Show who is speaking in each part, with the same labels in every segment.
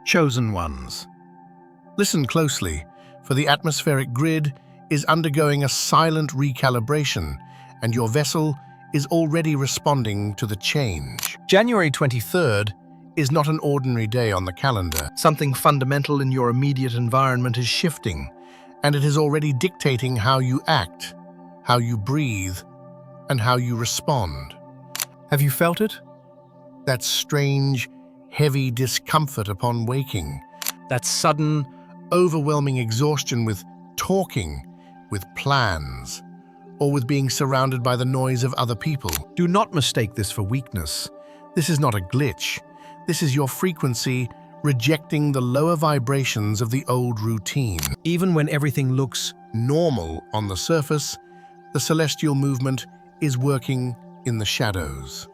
Speaker 1: Chosen ones. Listen closely, for the atmospheric grid is undergoing a silent recalibration, and your vessel is already responding to the change. January 23rd is not an ordinary day on the calendar. Something fundamental in your immediate environment is shifting, and it is already dictating how you act, how you breathe, and how you respond. Have you felt it? That strange, heavy discomfort upon waking. That sudden, overwhelming exhaustion with talking, with plans, or with being surrounded by the noise of other people. Do not mistake this for weakness. This is not a glitch. This is your frequency rejecting the lower vibrations of the old routine. Even when everything looks normal on the surface, the celestial movement is working in the shadows.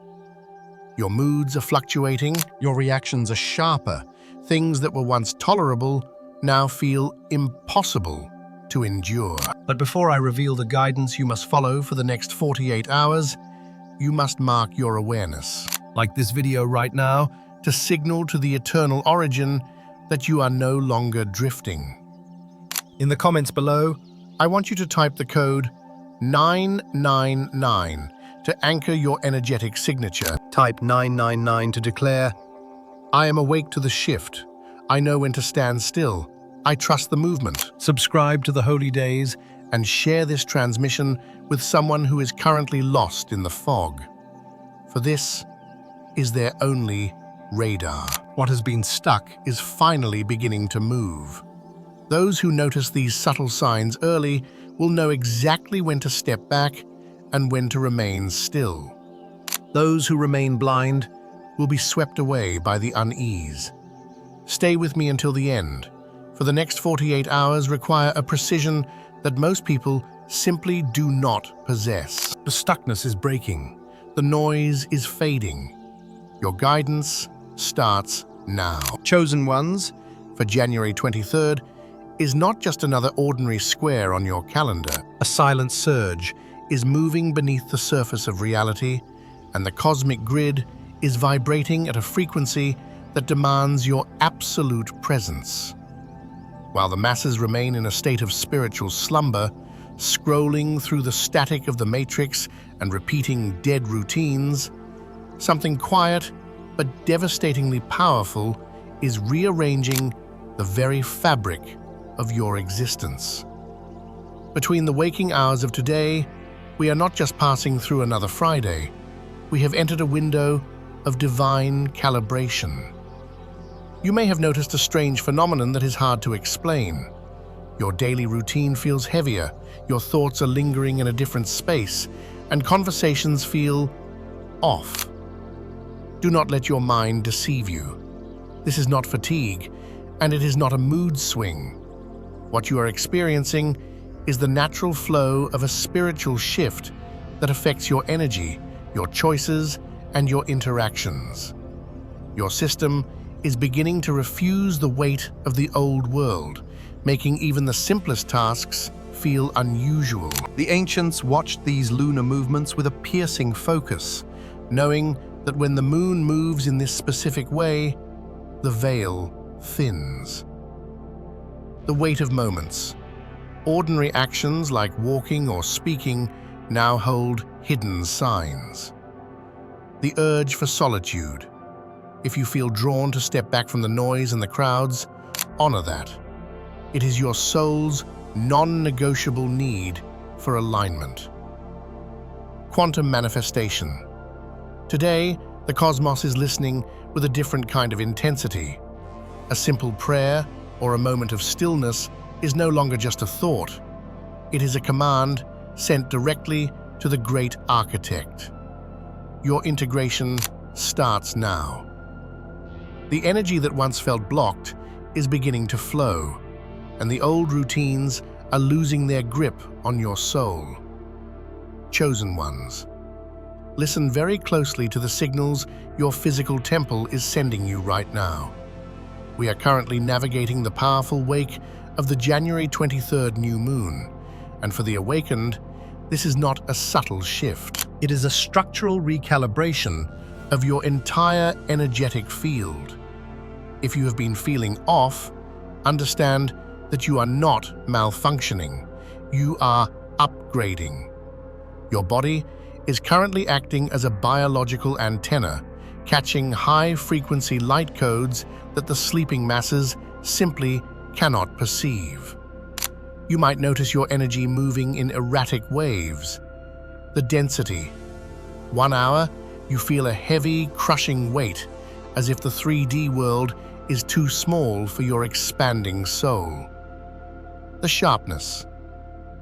Speaker 1: Your moods are fluctuating, your reactions are sharper. Things that were once tolerable now feel impossible to endure. But before I reveal the guidance you must follow for the next 48 hours, you must mark your awareness, like this video right now, to signal to the eternal origin that you are no longer drifting. In the comments below, I want you to type the code 999 to anchor your energetic signature. Type 999 to declare, I am awake to the shift. I know when to stand still. I trust the movement. Subscribe to the Holy Days and share this transmission with someone who is currently lost in the fog. For this is their only radar. What has been stuck is finally beginning to move. Those who notice these subtle signs early will know exactly when to step back and when to remain still. Those who remain blind will be swept away by the unease. Stay with me until the end, for the next 48 hours require a precision that most people simply do not possess. The stuckness is breaking. The noise is fading. Your guidance starts now. Chosen ones, for January 23rd, is not just another ordinary square on your calendar. A silent surge is moving beneath the surface of reality, and the cosmic grid is vibrating at a frequency that demands your absolute presence. While the masses remain in a state of spiritual slumber, scrolling through the static of the matrix and repeating dead routines, something quiet but devastatingly powerful is rearranging the very fabric of your existence. Between the waking hours of today, we are not just passing through another Friday. We have entered a window of divine calibration. You may have noticed a strange phenomenon that is hard to explain. Your daily routine feels heavier, your thoughts are lingering in a different space, and conversations feel off. Do not let your mind deceive you. This is not fatigue, and it is not a mood swing. What you are experiencing is the natural flow of a spiritual shift that affects your energy, your choices, and your interactions. Your system is beginning to refuse the weight of the old world, making even the simplest tasks feel unusual. The ancients watched these lunar movements with a piercing focus, knowing that when the moon moves in this specific way, the veil thins. The weight of moments. Ordinary actions like walking or speaking now hold hidden signs. The urge for solitude. If you feel drawn to step back from the noise and the crowds, honor that. It is your soul's non-negotiable need for alignment. Quantum manifestation. Today, the cosmos is listening with a different kind of intensity. A simple prayer or a moment of stillness is no longer just a thought. It is a command sent directly to the great architect. Your integration starts now. The energy that once felt blocked is beginning to flow, and the old routines are losing their grip on your soul. Chosen ones. Listen very closely to the signals your physical temple is sending you right now. We are currently navigating the powerful wake of the January 23rd new moon, and for the awakened, this is not a subtle shift. It is a structural recalibration of your entire energetic field. If you have been feeling off, understand that you are not malfunctioning. You are upgrading. Your body is currently acting as a biological antenna, catching high-frequency light codes that the sleeping masses simply cannot perceive. You might notice your energy moving in erratic waves. The density. 1 hour, you feel a heavy, crushing weight, as if the 3D world is too small for your expanding soul. The sharpness.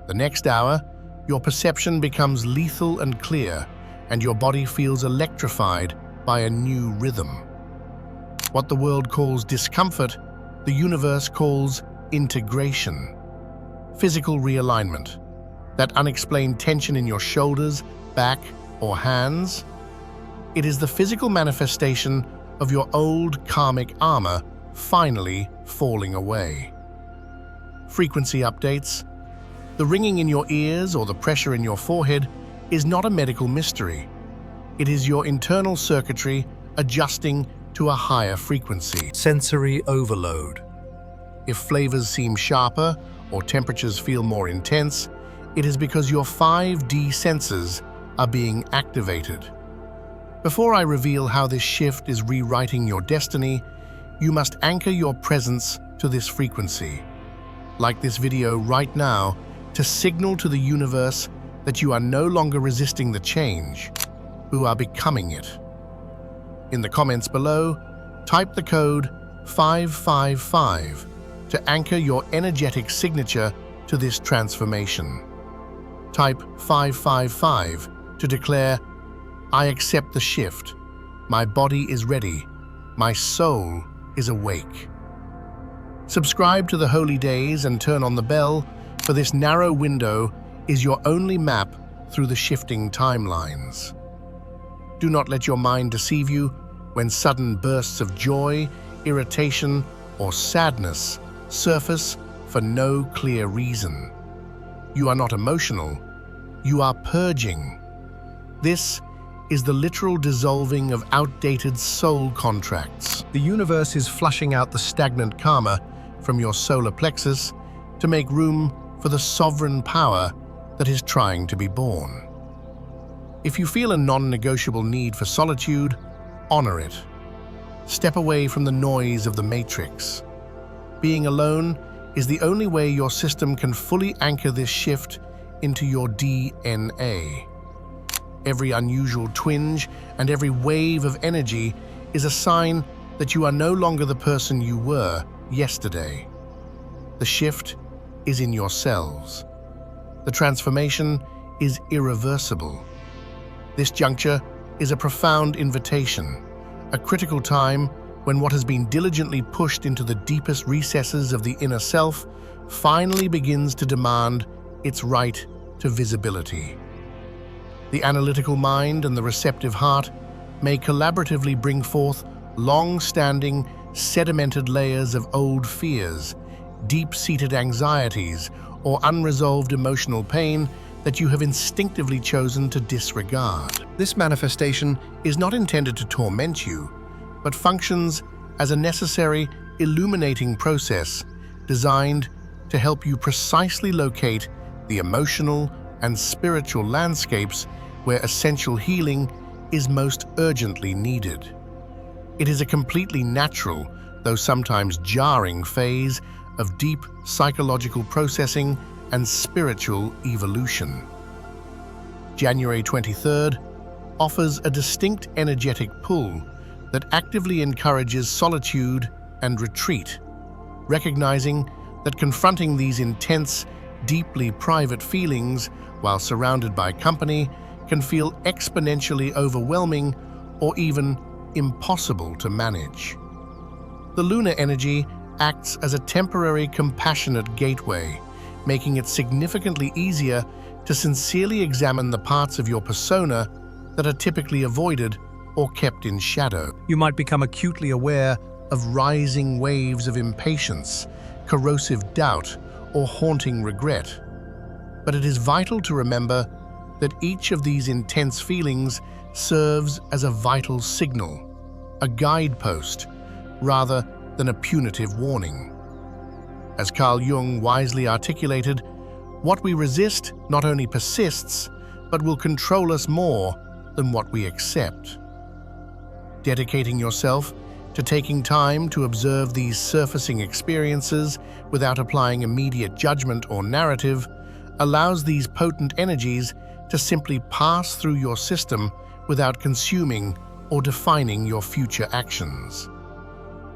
Speaker 1: The next hour, your perception becomes lethal and clear, and your body feels electrified by a new rhythm. What the world calls discomfort, the universe calls integration. Physical realignment. That unexplained tension in your shoulders, back, or hands. It is the physical manifestation of your old karmic armor finally falling away. Frequency updates. The ringing in your ears or the pressure in your forehead is not a medical mystery. It is your internal circuitry adjusting to a higher frequency.
Speaker 2: Sensory overload.
Speaker 1: If flavors seem sharper or temperatures feel more intense, it is because your 5D senses are being activated. Before I reveal how this shift is rewriting your destiny, you must anchor your presence to this frequency. Like this video right now, to signal to the universe that you are no longer resisting the change, you are becoming it. In the comments below, type the code 555 to anchor your energetic signature to this transformation. Type 555 to declare, I accept the shift. My body is ready. My soul is awake. Subscribe to the Holy Days and turn on the bell, for this narrow window is your only map through the shifting timelines. Do not let your mind deceive you when sudden bursts of joy, irritation, or sadness surface for no clear reason. You are not emotional, you are purging. This is the literal dissolving of outdated soul contracts. The universe is flushing out the stagnant karma from your solar plexus to make room for the sovereign power that is trying to be born. If you feel a non-negotiable need for solitude, honor it. Step away from the noise of the matrix. Being alone is the only way your system can fully anchor this shift into your DNA. Every unusual twinge and every wave of energy is a sign that you are no longer the person you were yesterday. The shift is in yourselves. The transformation is irreversible. This juncture is a profound invitation, a critical time when what has been diligently pushed into the deepest recesses of the inner self finally begins to demand its right to visibility. The analytical mind and the receptive heart may collaboratively bring forth long-standing, sedimented layers of old fears, deep-seated anxieties, or unresolved emotional pain that you have instinctively chosen to disregard. This manifestation is not intended to torment you, but functions as a necessary, illuminating process designed to help you precisely locate the emotional and spiritual landscapes where essential healing is most urgently needed. It is a completely natural, though sometimes jarring phase of deep psychological processing and spiritual evolution. January 23rd offers a distinct energetic pull that actively encourages solitude and retreat, recognizing that confronting these intense, deeply private feelings while surrounded by company can feel exponentially overwhelming or even impossible to manage. The lunar energy acts as a temporary compassionate gateway, making it significantly easier to sincerely examine the parts of your persona that are typically avoided or kept in shadow. You might become acutely aware of rising waves of impatience, corrosive doubt, or haunting regret. But it is vital to remember that each of these intense feelings serves as a vital signal, a guidepost, rather than a punitive warning. As Carl Jung wisely articulated, what we resist not only persists, but will control us more than what we accept. Dedicating yourself to taking time to observe these surfacing experiences without applying immediate judgment or narrative allows these potent energies to simply pass through your system without consuming or defining your future actions.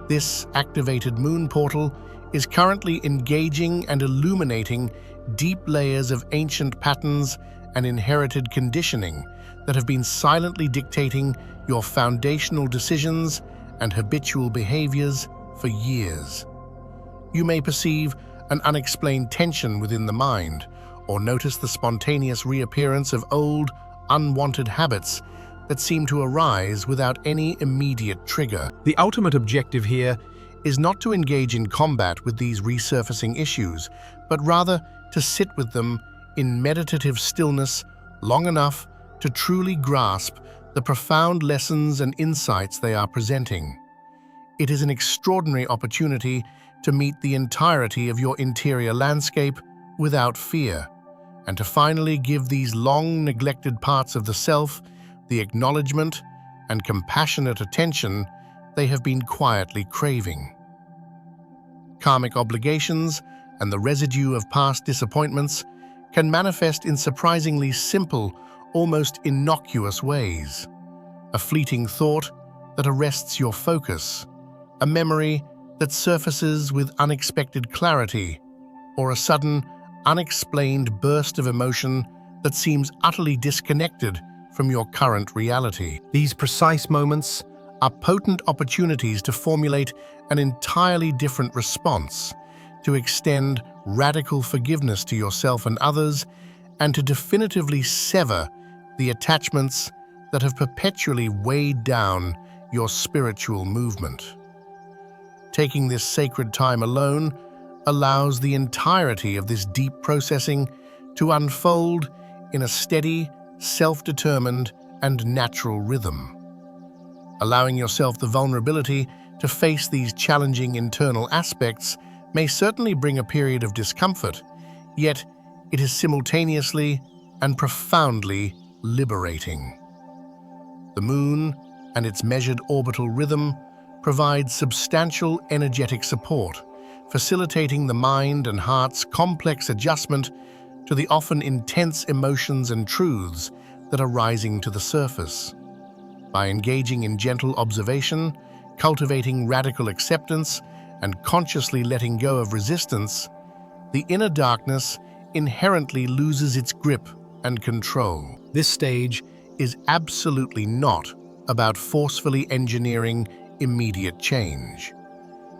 Speaker 1: This activated moon portal is currently engaging and illuminating deep layers of ancient patterns and inherited conditioning that have been silently dictating your foundational decisions and habitual behaviors for years. You may perceive an unexplained tension within the mind, or notice the spontaneous reappearance of old, unwanted habits that seem to arise without any immediate trigger. The ultimate objective here is not to engage in combat with these resurfacing issues, but rather to sit with them in meditative stillness long enough to truly grasp the profound lessons and insights they are presenting. It is an extraordinary opportunity to meet the entirety of your interior landscape without fear, and to finally give these long-neglected parts of the self the acknowledgement and compassionate attention they have been quietly craving. Karmic obligations and the residue of past disappointments can manifest in surprisingly simple, almost innocuous ways. A fleeting thought that arrests your focus, a memory that surfaces with unexpected clarity, or a sudden, unexplained burst of emotion that seems utterly disconnected from your current reality. These precise moments are potent opportunities to formulate an entirely different response, to extend radical forgiveness to yourself and others, and to definitively sever the attachments that have perpetually weighed down your spiritual movement. Taking this sacred time alone allows the entirety of this deep processing to unfold in a steady, self-determined, and natural rhythm. Allowing yourself the vulnerability to face these challenging internal aspects may certainly bring a period of discomfort, yet it is simultaneously and profoundly liberating. The moon and its measured orbital rhythm provides substantial energetic support, facilitating the mind and heart's complex adjustment to the often intense emotions and truths that are rising to the surface. By engaging in gentle observation, cultivating radical acceptance, and consciously letting go of resistance, the inner darkness inherently loses its grip and control. This stage is absolutely not about forcefully engineering immediate change.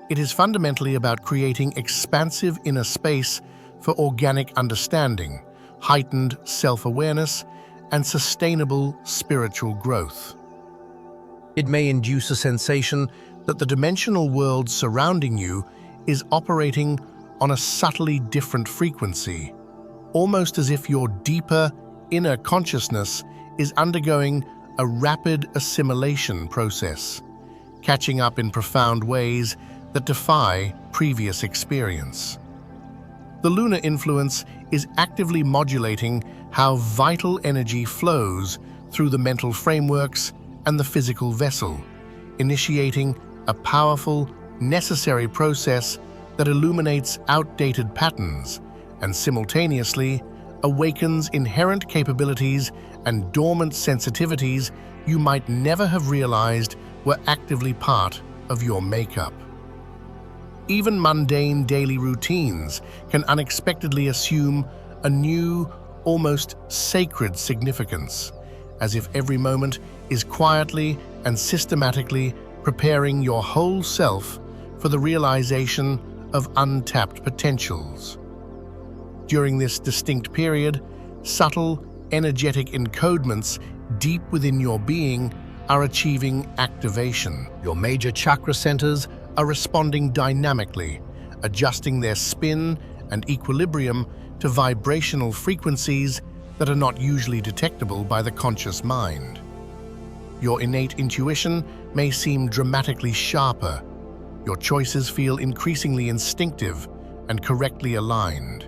Speaker 1: It is fundamentally about creating expansive inner space for organic understanding, heightened self-awareness, and sustainable spiritual growth. It may induce a sensation that the dimensional world surrounding you is operating on a subtly different frequency, almost as if your deeper inner consciousness is undergoing a rapid assimilation process, catching up in profound ways that defy previous experience. The lunar influence is actively modulating how vital energy flows through the mental frameworks and the physical vessel, initiating a powerful, necessary process that illuminates outdated patterns and simultaneously awakens inherent capabilities and dormant sensitivities you might never have realized were actively part of your makeup. Even mundane daily routines can unexpectedly assume a new, almost sacred significance, as if every moment is quietly and systematically preparing your whole self for the realization of untapped potentials. During this distinct period, subtle, energetic encodements deep within your being are achieving activation. Your major chakra centers are responding dynamically, adjusting their spin and equilibrium to vibrational frequencies that are not usually detectable by the conscious mind. Your innate intuition may seem dramatically sharper, Your choices feel increasingly instinctive and correctly aligned,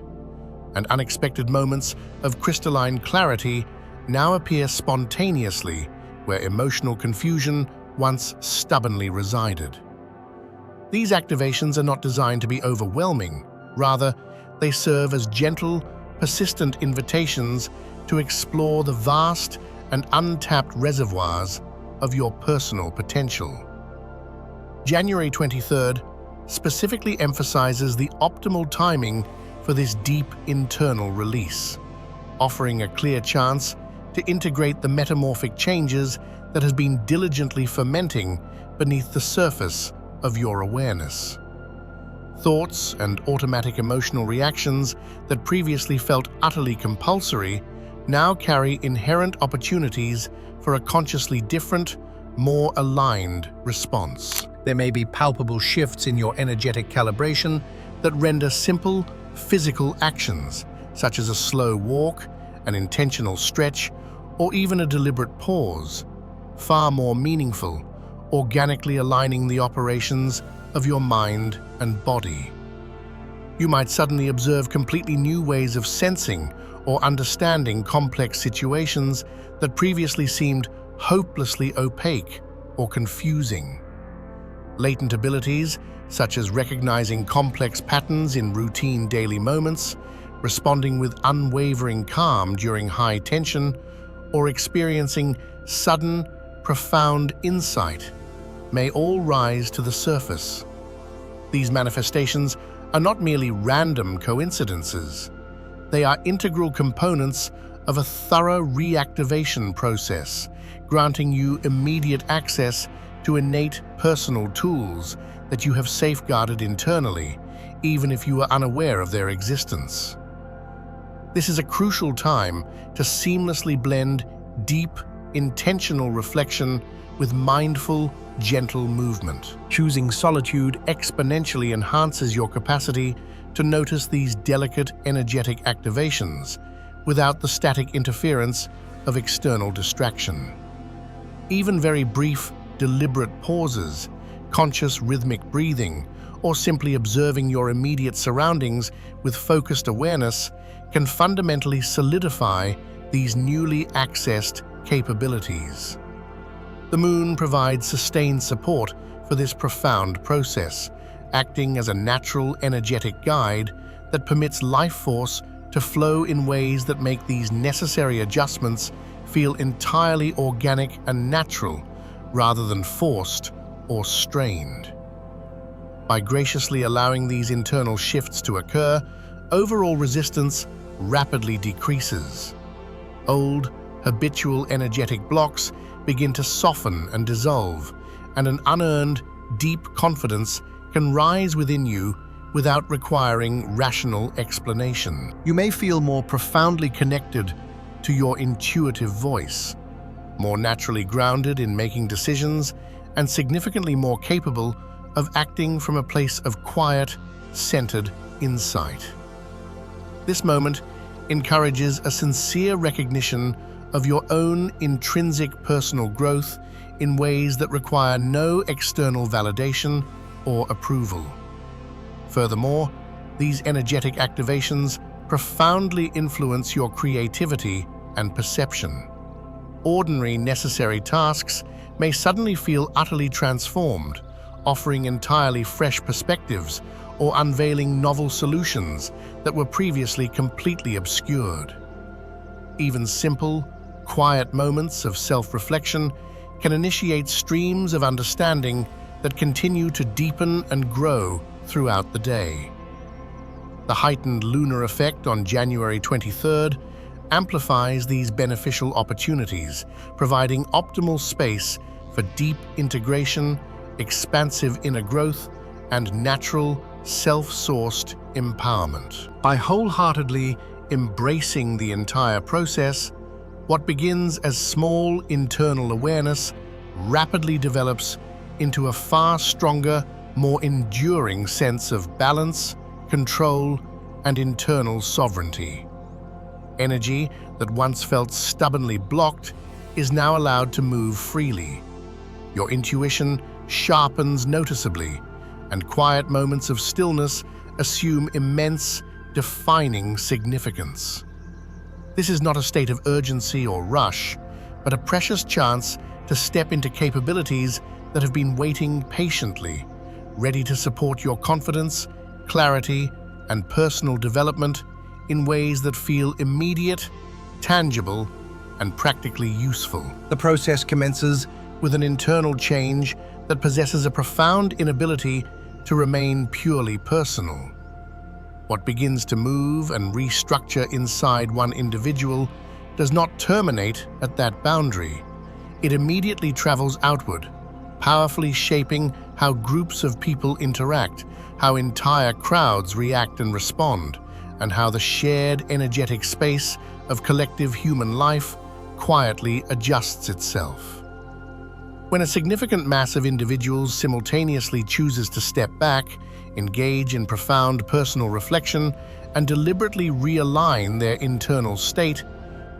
Speaker 1: and unexpected moments of crystalline clarity now appear spontaneously where emotional confusion once stubbornly resided. These activations are not designed to be overwhelming. Rather, they serve as gentle, persistent invitations to explore the vast and untapped reservoirs of your personal potential. January 23rd specifically emphasizes the optimal timing for this deep internal release, offering a clear chance to integrate the metamorphic changes that has been diligently fermenting beneath the surface of your awareness. Thoughts and automatic emotional reactions that previously felt utterly compulsory now carry inherent opportunities for a consciously different, more aligned response. There may be palpable shifts in your energetic calibration that render simple, physical actions, such as a slow walk, an intentional stretch, or even a deliberate pause, far more meaningful, organically aligning the operations of your mind and body. You might suddenly observe completely new ways of sensing or understanding complex situations that previously seemed hopelessly opaque or confusing. Latent abilities, such as recognizing complex patterns in routine daily moments, responding with unwavering calm during high tension, or experiencing sudden, profound insight, may all rise to the surface. These manifestations are not merely random coincidences. They are integral components of a thorough reactivation process, granting you immediate access to innate personal tools that you have safeguarded internally, even if you are unaware of their existence. This is a crucial time to seamlessly blend deep, intentional reflection with mindful, gentle movement. Choosing solitude exponentially enhances your capacity to notice these delicate, energetic activations without the static interference of external distraction. Even very brief, deliberate pauses, conscious rhythmic breathing, or simply observing your immediate surroundings with focused awareness can fundamentally solidify these newly accessed capabilities. The moon provides sustained support for this profound process, acting as a natural energetic guide that permits life force to flow in ways that make these necessary adjustments feel entirely organic and natural, rather than forced or strained. By graciously allowing these internal shifts to occur, overall resistance rapidly decreases. Old, habitual energetic blocks begin to soften and dissolve, and an unearned, deep confidence can rise within you without requiring rational explanation. You may feel more profoundly connected to your intuitive voice, more naturally grounded in making decisions, and significantly more capable of acting from a place of quiet, centered insight. This moment encourages a sincere recognition of your own intrinsic personal growth in ways that require no external validation or approval. Furthermore, these energetic activations profoundly influence your creativity and perception. Ordinary, necessary tasks may suddenly feel utterly transformed, offering entirely fresh perspectives or unveiling novel solutions that were previously completely obscured. Even simple, quiet moments of self-reflection can initiate streams of understanding that continue to deepen and grow throughout the day. The heightened lunar effect on January 23rd amplifies these beneficial opportunities, providing optimal space for deep integration, expansive inner growth, and natural, self-sourced empowerment. By wholeheartedly embracing the entire process, what begins as small internal awareness rapidly develops into a far stronger, more enduring sense of balance, control, and internal sovereignty. Energy that once felt stubbornly blocked is now allowed to move freely. Your intuition sharpens noticeably, and quiet moments of stillness assume immense, defining significance. This is not a state of urgency or rush, but a precious chance to step into capabilities that have been waiting patiently, ready to support your confidence, clarity, and personal development in ways that feel immediate, tangible, and practically useful. The process commences with an internal change that possesses a profound inability to remain purely personal. What begins to move and restructure inside one individual does not terminate at that boundary. It immediately travels outward, powerfully shaping how groups of people interact, how entire crowds react and respond, and how the shared energetic space of collective human life quietly adjusts itself. When a significant mass of individuals simultaneously chooses to step back, engage in profound personal reflection, and deliberately realign their internal state,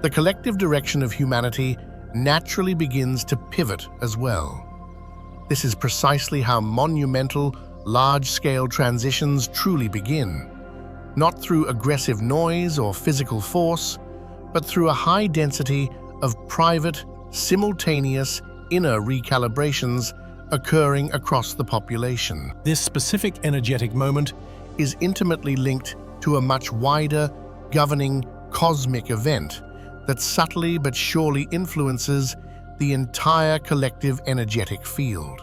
Speaker 1: the collective direction of humanity naturally begins to pivot as well. This is precisely how monumental, large-scale transitions truly begin, not through aggressive noise or physical force, but through a high density of private, simultaneous, inner recalibrations occurring across the population. This specific energetic moment is intimately linked to a much wider, governing, cosmic event that subtly but surely influences the entire collective energetic field.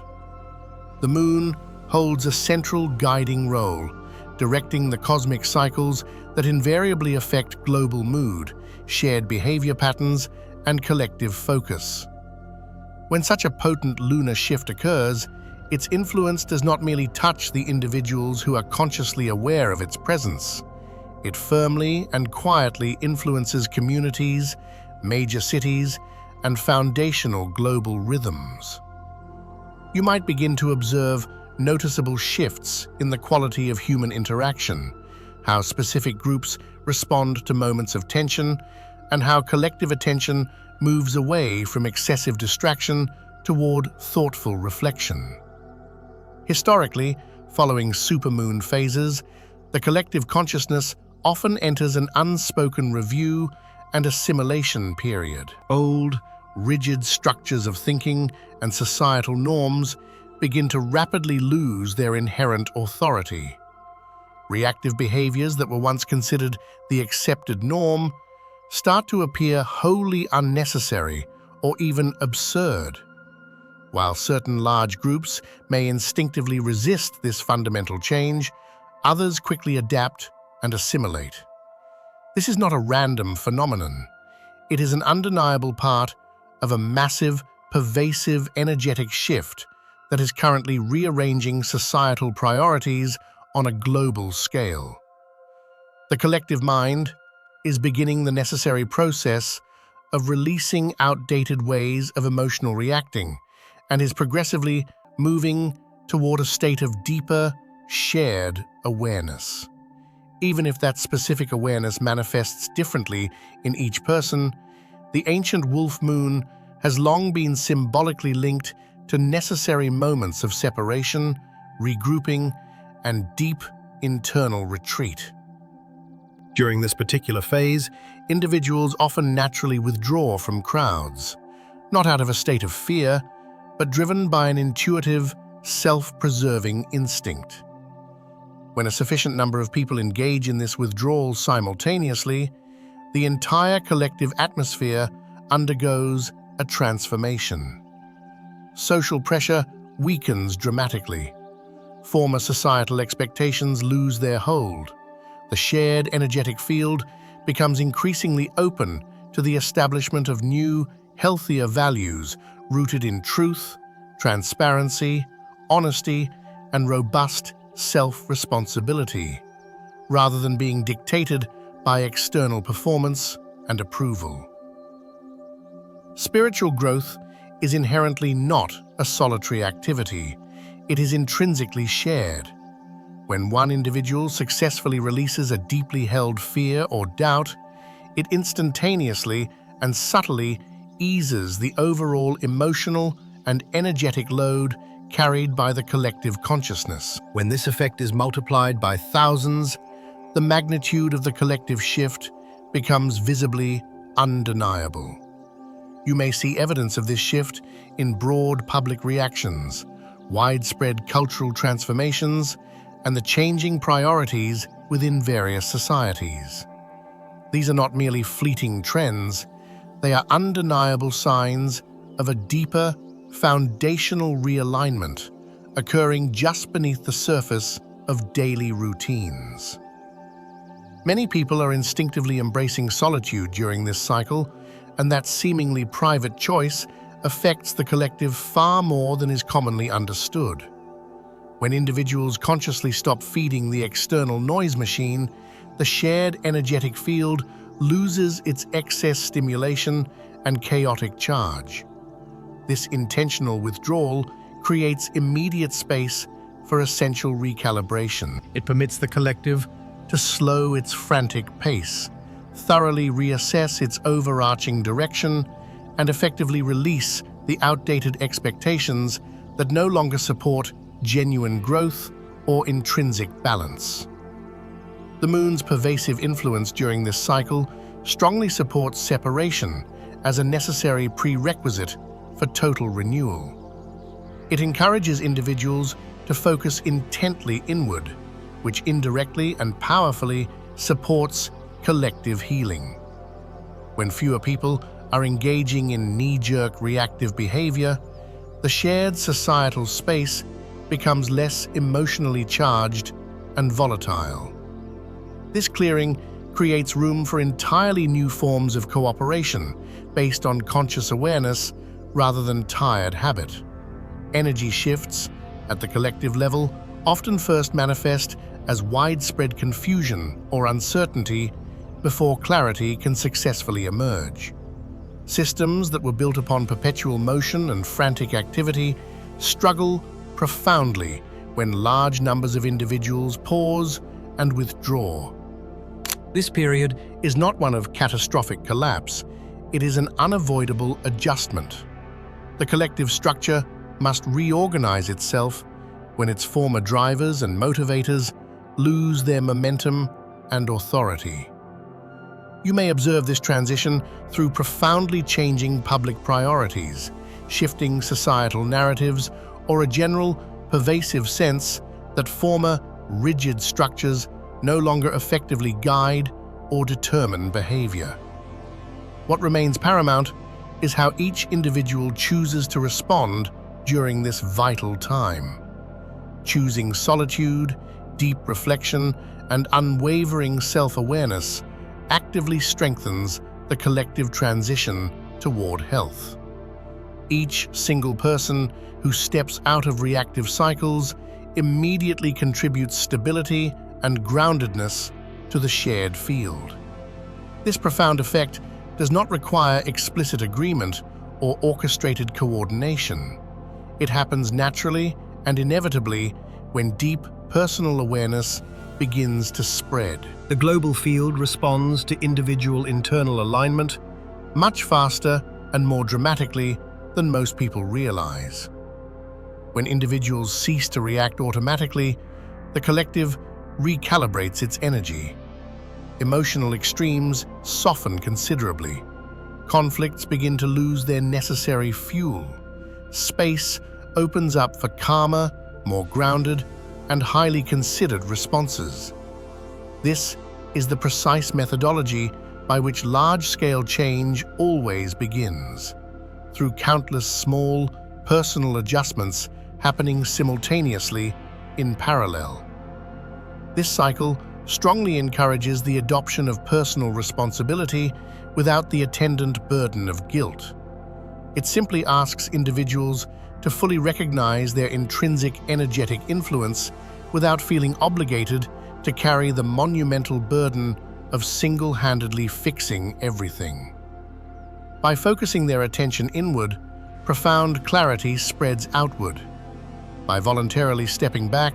Speaker 1: The moon holds a central guiding role, directing the cosmic cycles that invariably affect global mood, shared behavior patterns, and collective focus. When such a potent lunar shift occurs, its influence does not merely touch the individuals who are consciously aware of its presence. It firmly and quietly influences communities, major cities, and foundational global rhythms. You might begin to observe noticeable shifts in the quality of human interaction, how specific groups respond to moments of tension, and how collective attention moves away from excessive distraction toward thoughtful reflection. Historically, following supermoon phases, the collective consciousness often enters an unspoken review and assimilation period. Old, rigid structures of thinking and societal norms begin to rapidly lose their inherent authority. Reactive behaviors that were once considered the accepted norm start to appear wholly unnecessary or even absurd. While certain large groups may instinctively resist this fundamental change, others quickly adapt and assimilate. This is not a random phenomenon. It is an undeniable part of a massive, pervasive energetic shift that is currently rearranging societal priorities on a global scale. The collective mind is beginning the necessary process of releasing outdated ways of emotional reacting and is progressively moving toward a state of deeper, shared awareness. Even if that specific awareness manifests differently in each person, the ancient wolf moon has long been symbolically linked to necessary moments of separation, regrouping, and deep internal retreat. During this particular phase, individuals often naturally withdraw from crowds, not out of a state of fear, but driven by an intuitive, self-preserving instinct. When a sufficient number of people engage in this withdrawal simultaneously, the entire collective atmosphere undergoes a transformation. Social pressure weakens dramatically. Former societal expectations lose their hold. The shared energetic field becomes increasingly open to the establishment of new, healthier values rooted in truth, transparency, honesty, and robust self-responsibility, rather than being dictated by external performance and approval. Spiritual growth is inherently not a solitary activity. It is intrinsically shared. When one individual successfully releases a deeply held fear or doubt, it instantaneously and subtly eases the overall emotional and energetic load carried by the collective consciousness. When this effect is multiplied by thousands, the magnitude of the collective shift becomes visibly undeniable. You may see evidence of this shift in broad public reactions, widespread cultural transformations, and the changing priorities within various societies. These are not merely fleeting trends, they are undeniable signs of a deeper, foundational realignment occurring just beneath the surface of daily routines. Many people are instinctively embracing solitude during this cycle, and that seemingly private choice affects the collective far more than is commonly understood. When individuals consciously stop feeding the external noise machine, the shared energetic field loses its excess stimulation and chaotic charge. This intentional withdrawal creates immediate space for essential recalibration. It permits the collective to slow its frantic pace, thoroughly reassess its overarching direction, and effectively release the outdated expectations that no longer support genuine growth or intrinsic balance. The moon's pervasive influence during this cycle strongly supports separation as a necessary prerequisite for total renewal. It encourages individuals to focus intently inward, which indirectly and powerfully supports collective healing. When fewer people are engaging in knee-jerk reactive behavior, the shared societal space becomes less emotionally charged and volatile. This clearing creates room for entirely new forms of cooperation based on conscious awareness rather than tired habit. Energy shifts at the collective level often first manifest as widespread confusion or uncertainty before clarity can successfully emerge. Systems that were built upon perpetual motion and frantic activity struggle profoundly when large numbers of individuals pause and withdraw. This period is not one of catastrophic collapse, it is an unavoidable adjustment. The collective structure must reorganize itself when its former drivers and motivators lose their momentum and authority. You may observe this transition through profoundly changing public priorities, shifting societal narratives, or a general, pervasive sense that former, rigid structures no longer effectively guide or determine behavior. What remains paramount is how each individual chooses to respond during this vital time. Choosing solitude, deep reflection, and unwavering self-awareness actively strengthens the collective transition toward health. Each single person who steps out of reactive cycles immediately contributes stability and groundedness to the shared field. This profound effect does not require explicit agreement or orchestrated coordination. It happens naturally and inevitably when deep personal awareness begins to spread. The global field responds to individual internal alignment much faster and more dramatically than most people realize. When individuals cease to react automatically, the collective recalibrates its energy. Emotional extremes soften considerably. Conflicts begin to lose their necessary fuel. Space opens up for calmer, more grounded, and highly considered responses. This is the precise methodology by which large-scale change always begins, through countless small, personal adjustments happening simultaneously in parallel. This cycle strongly encourages the adoption of personal responsibility without the attendant burden of guilt. It simply asks individuals to fully recognize their intrinsic energetic influence without feeling obligated to carry the monumental burden of single-handedly fixing everything. By focusing their attention inward, profound clarity spreads outward. By voluntarily stepping back,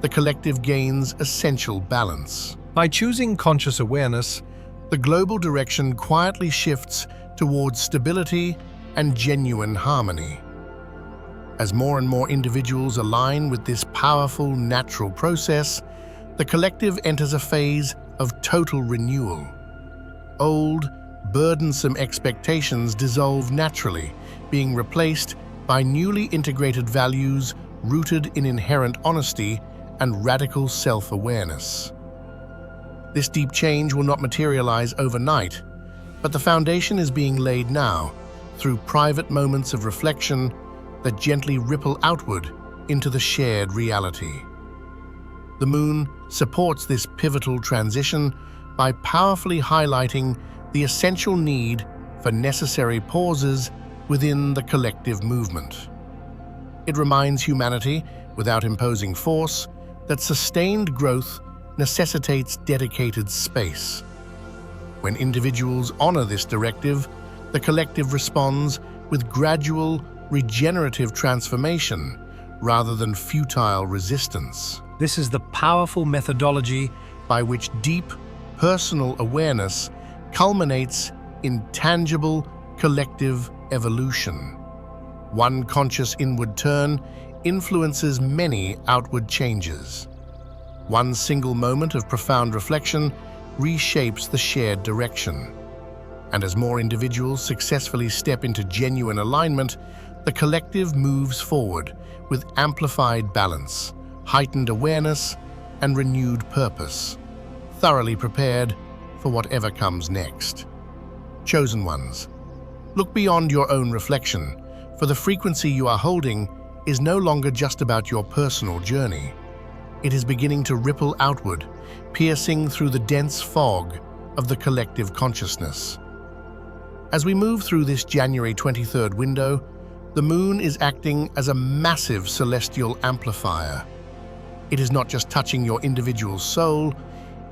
Speaker 1: the collective gains essential balance. By choosing conscious awareness, the global direction quietly shifts towards stability and genuine harmony. As more and more individuals align with this powerful natural process, the collective enters a phase of total renewal. Old, burdensome expectations dissolve naturally, being replaced by newly integrated values rooted in inherent honesty and radical self-awareness. This deep change will not materialize overnight, but the foundation is being laid now through private moments of reflection that gently ripple outward into the shared reality. The moon supports this pivotal transition by powerfully highlighting the essential need for necessary pauses within the collective movement. It reminds humanity, without imposing force, that sustained growth necessitates dedicated space. When individuals honor this directive, the collective responds with gradual, regenerative transformation rather than futile resistance.
Speaker 2: This is the powerful methodology
Speaker 1: By which deep, personal awareness culminates in tangible, collective evolution. One conscious inward turn influences many outward changes. One single moment of profound reflection reshapes the shared direction. And as more individuals successfully step into genuine alignment, the collective moves forward with amplified balance, heightened awareness, and renewed purpose, thoroughly prepared for whatever comes next. Chosen ones, look beyond your own reflection, for the frequency you are holding is no longer just about your personal journey. It is beginning to ripple outward, piercing through the dense fog of the collective consciousness. As we move through this January 23rd window, the moon is acting as a massive celestial amplifier. It is not just touching your individual soul,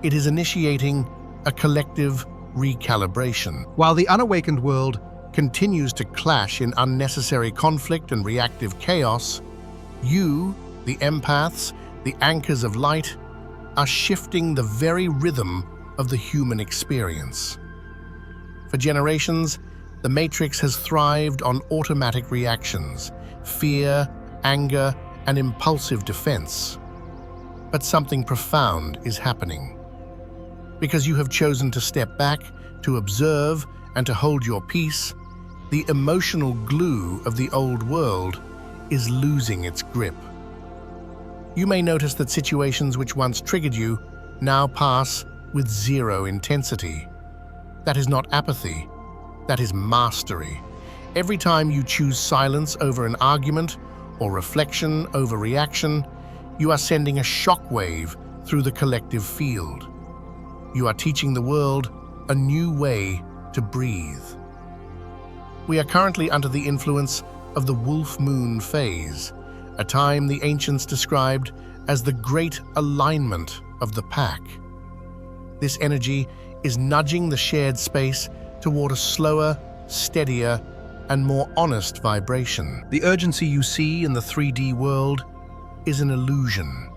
Speaker 1: it is initiating a collective recalibration.
Speaker 2: While the unawakened world
Speaker 1: Continues to clash in unnecessary conflict and reactive chaos, you, the empaths, the anchors of light, are shifting the very rhythm of the human experience. For generations, the Matrix has thrived on automatic reactions, fear, anger, and impulsive defense. But something profound is happening. Because you have chosen to step back, to observe, and to hold your peace, the emotional glue of the old world is losing its grip. You may notice that situations which once triggered you now pass with zero intensity. That is not apathy, that is mastery. Every time you choose silence over an argument or reflection over reaction, you are sending a shockwave through the collective field. You are teaching the world a new way to breathe. We are currently under the influence of the wolf moon phase, a time the ancients described as the great alignment of the pack. This energy is nudging the shared space toward a slower, steadier, and more honest vibration. The urgency you see in the 3D world is an illusion.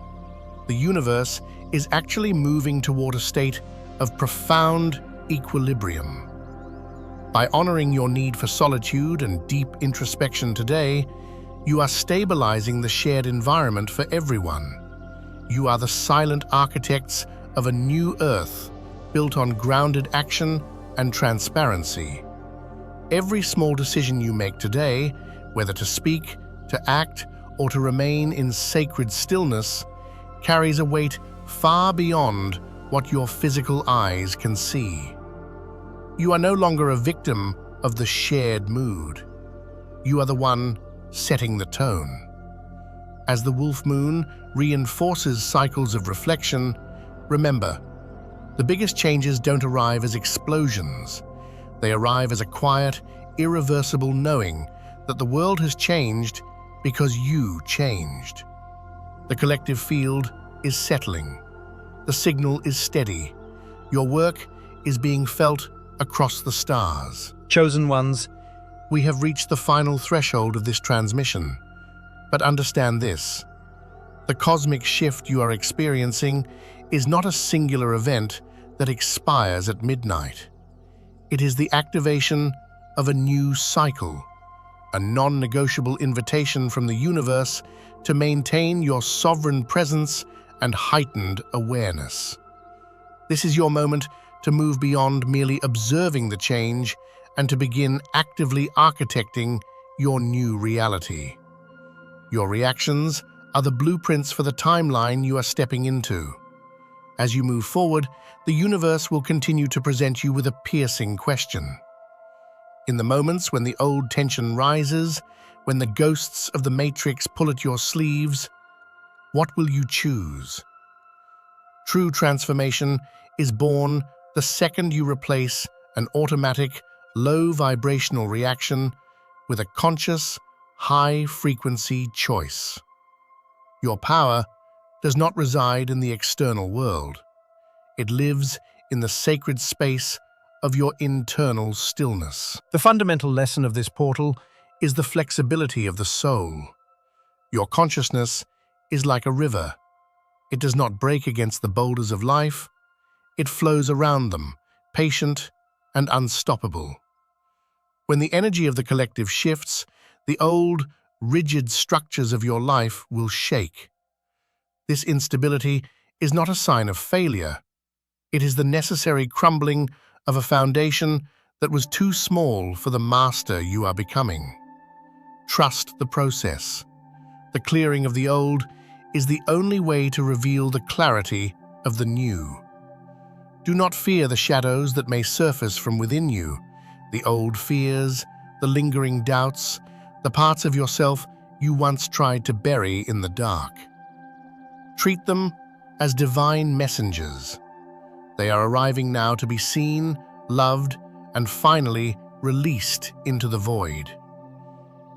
Speaker 1: The universe is actually moving toward a state of profound equilibrium. By honoring your need for solitude and deep introspection today, you are stabilizing the shared environment for everyone. You are the silent architects of a new earth built on grounded action and transparency. Every small decision you make today, whether to speak, to act, or to remain in sacred stillness, carries a weight far beyond what your physical eyes can see. You are no longer a victim of the shared mood. You are the one setting the tone. As the wolf moon reinforces cycles of reflection, remember, the biggest changes don't arrive as explosions. They arrive as a quiet, irreversible knowing that the world has changed because you changed. The collective field is settling. The signal is steady. Your work is being felt across the stars.
Speaker 2: Chosen ones,
Speaker 1: We have reached the final threshold of this transmission. But understand this: the cosmic shift you are experiencing is not a singular event that expires at midnight. It is the activation of a new cycle, a non-negotiable invitation from the universe to maintain your sovereign presence and heightened awareness. This is your moment to move beyond merely observing the change and to begin actively architecting your new reality. Your reactions are the blueprints for the timeline you are stepping into. As you move forward, the universe will continue to present you with a piercing question. In the moments when the old tension rises, when the ghosts of the matrix pull at your sleeves, what will you choose? True transformation is born the second you replace an automatic, low-vibrational reaction with a conscious, high-frequency choice. Your power does not reside in the external world. It lives in the sacred space of your internal stillness. The fundamental lesson of this portal is the flexibility of the soul. Your consciousness is like a river. It does not break against the boulders of life. It flows around them, patient and unstoppable. When the energy of the collective shifts, the old, rigid structures of your life will shake. This instability is not a sign of failure. It is the necessary crumbling of a foundation that was too small for the master you are becoming. Trust the process. The clearing of the old is the only way to reveal the clarity of the new. Do not fear the shadows that may surface from within you, the old fears, the lingering doubts, the parts of yourself you once tried to bury in the dark. Treat them as divine messengers. They are arriving now to be seen, loved, and finally released into the void.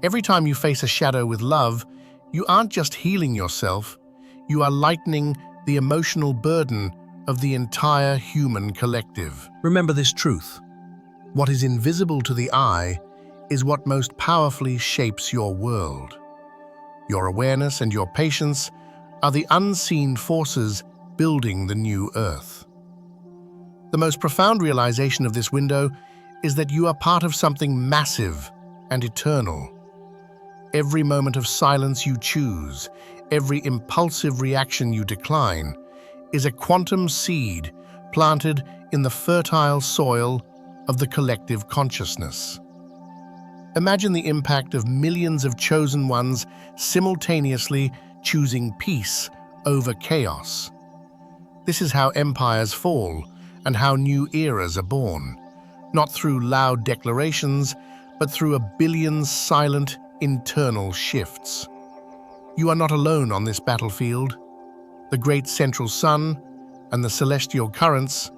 Speaker 1: Every time you face a shadow with love, you aren't just healing yourself, you are lightening the emotional burden of the entire human collective. Remember this truth. What is invisible to the eye is what most powerfully shapes your world. Your awareness and your patience are the unseen forces building the new earth. The most profound realization of this window is that you are part of something massive and eternal. Every moment of silence you choose, every impulsive reaction you decline, is a quantum seed planted in the fertile soil of the collective consciousness. Imagine the impact of millions of chosen ones simultaneously choosing peace over chaos. This is how empires fall and how new eras are born, not through loud declarations, but through a billion silent internal shifts. You are not alone on this battlefield. The great central sun and the celestial currents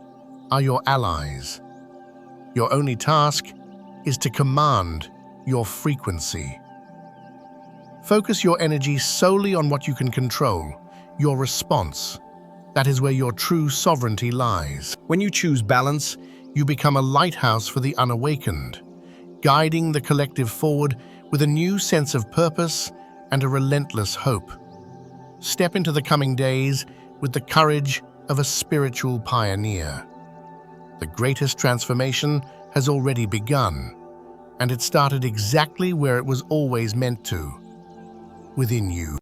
Speaker 1: are your allies. Your only task is to command your frequency. Focus your energy solely on what you can control, your response. That is where your true sovereignty lies. When you choose balance, you become a lighthouse for the unawakened, guiding the collective forward with a new sense of purpose and a relentless hope. Step into the coming days with the courage of a spiritual pioneer. The greatest transformation has already begun, and it started exactly where it was always meant to, within you.